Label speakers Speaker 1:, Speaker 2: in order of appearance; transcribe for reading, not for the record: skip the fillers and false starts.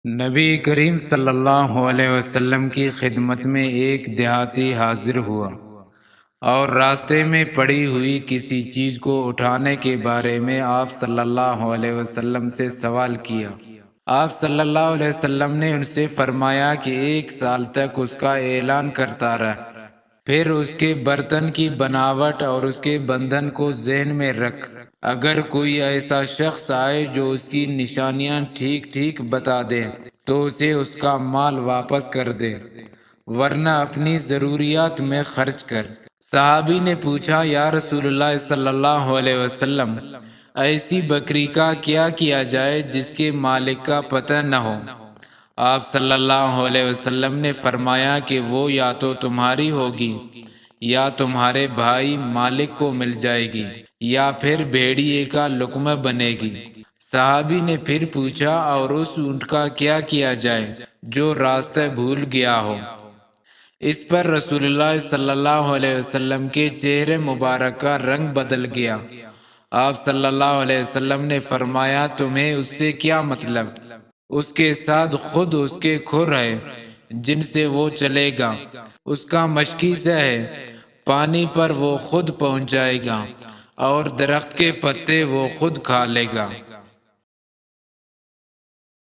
Speaker 1: نبی کریم صلی اللہ علیہ وسلم کی خدمت میں ایک دیہاتی حاضر ہوا اور راستے میں پڑی ہوئی کسی چیز کو اٹھانے کے بارے میں آپ صلی اللہ علیہ وسلم سے سوال کیا۔ آپ صلی اللہ علیہ وسلم نے ان سے فرمایا کہ 1 سال تک اس کا اعلان کرتا رہا، پھر اس کے برتن کی بناوٹ اور اس کے بندھن کو ذہن میں رکھ۔ اگر کوئی ایسا شخص آئے جو اس کی نشانیاں ٹھیک ٹھیک بتا دے تو اسے اس کا مال واپس کر دے، ورنہ اپنی ضروریات میں خرچ کر۔ صحابی نے پوچھا، یا رسول اللہ صلی اللہ علیہ وسلم، ایسی بکری کا کیا کیا جائے جس کے مالک کا پتہ نہ ہو؟ آپ صلی اللہ علیہ وسلم نے فرمایا کہ وہ یا تو تمہاری ہوگی یا تمہارے بھائی مالک کو مل جائے گی، یا پھر بھیڑیے کا لقمہ بنے گی۔ صحابی نے پھر پوچھا، اور اس اونٹ کا کیا کیا جائے جو راستہ بھول گیا ہو؟ اس پر رسول اللہ صلی اللہ علیہ وسلم کے چہرے مبارک کا رنگ بدل گیا۔ آپ صلی اللہ علیہ وسلم نے فرمایا، تمہیں اس سے کیا مطلب؟ اس کے ساتھ خود اس کے کھر ہے جن سے وہ چلے گا، اس کا مشکی سے ہے، پانی پر وہ خود پہنچ جائے گا اور درخت کے پتے وہ خود کھا لے گا۔